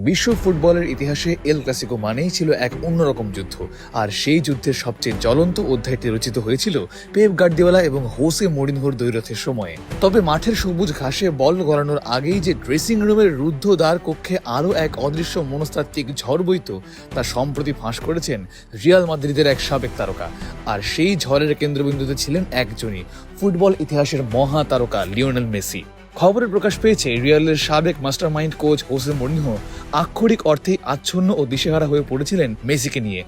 বিশ্ব ফুটবলের ইতিহাসে এল ক্লাসিকো মানেই ছিল এক অন্যরকম যুদ্ধ, আর সেই যুদ্ধের সবচেয়ে জ্বলন্ত অধ্যায়টি রচিত হয়েছিল পেপ গার্দিওলা এবং হোসে মরিনহোর দ্বৈরথের সময়ে। তবে মাঠের সবুজ ঘাসে বল গড়ানোর আগেই যে ড্রেসিং রুমের রুদ্ধ দ্বার কক্ষে আরও এক অদৃশ্য মনস্তাত্ত্বিক ঝড় বইত, তা সম্প্রতি ফাঁস করেছেন রিয়াল মাদ্রিদের এক সাবেক তারকা। আর সেই ঝড়ের কেন্দ্রবিন্দুতে ছিলেন একজনই, ফুটবল ইতিহাসের মহা তারকা লিওনেল মেসি। খবরে প্রকাশ পেয়েছে রিয়ালের সাবেক মাস্টারমাইন্ড কোচ হোসে মরিনহো আক্ষরিক অর্থেই আচ্ছন্ন ও দিশেহারা হয়ে পড়েছিলেন মেসিকে নিয়ে।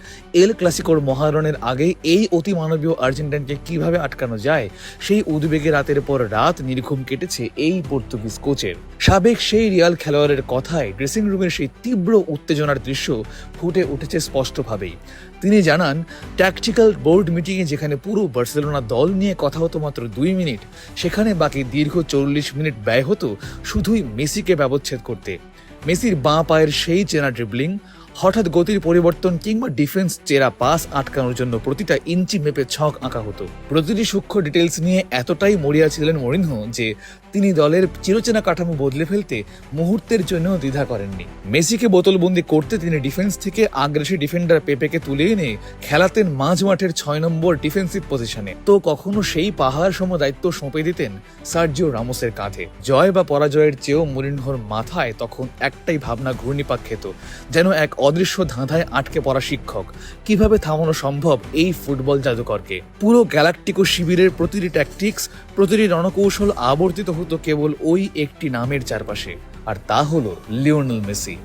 এল ক্লাসিকোর মহারণের আগে এই অতিমানবীয় আর্জেন্টাইনকে কিভাবে আটকানো যায়, সেই উদ্বেগে রাতের পর রাত নির্ঘুম কেটেছে এই পর্তুগিজ কোচের। সাবেক সেই রিয়াল খেলোয়াড়ের কথায় ড্রেসিং রুমের সেই তীব্র উত্তেজনার দৃশ্য ফুটে উঠেছে স্পষ্টভাবেই। তিনি জানান, ট্যাকটিক্যাল বোর্ড মিটিংয়ে যেখানে পুরো বার্সেলোনা দল নিয়ে কথা হতো মাত্র 2 মিনিট, সেখানে বাকি দীর্ঘ 40 মিনিট ব্যয় হতো শুধুই মেসিকে ব্যবচ্ছেদ করতে। মেসির বাঁ পায়ের সেই চেনা ড্রিবলিং, হঠাৎ গতির পরিবর্তন কিংবা ডিফেন্স চেরা পাস আটকানোর জন্য প্রতিটা ইঞ্চি মেপে ছক আঁকা হতো। প্রতিটি সূক্ষ্ম ডিটেলস নিয়ে এতটাই মরিয়া ছিলেন মরিনহো যে তিনি দলের চিরচেনা কাঠামো বদলে ফেলতে মুহূর্তের জন্য দ্বিধা করেননি। মেসিকে বোতলবন্দি করতে তিনি ডিফেন্স থেকে আগ্রাসী ডিফেন্ডার পেপেকে তুলে এনে খেলাতেন মাঝ মাঠের 6 নম্বর ডিফেন্সিভ পজিশনে। তো কখনো সেই পাহাড় সম দায়িত্ব সঁপে দিতেন সার্জিও রামোসের কাঁধে। জয় বা পরাজয়ের চেয়েও মরিনহোর মাথায় তখন একটাই ভাবনা ঘূর্ণিপাক খেত, যেন এক অদৃশ্য ধাঁধায় আটকে পড়া শিক্ষক। কিভাবে থামানো সম্ভব এই ফুটবল জাদুকরকে? পুরো গ্যালাকটিকো শিবিরের প্রতিটি ট্যাকটিক্স, প্রতিটি রণকৌশল আবর্তিত হতো কেবল ওই একটি নামের চারপাশে, আর তা হলো লিওনেল মেসি।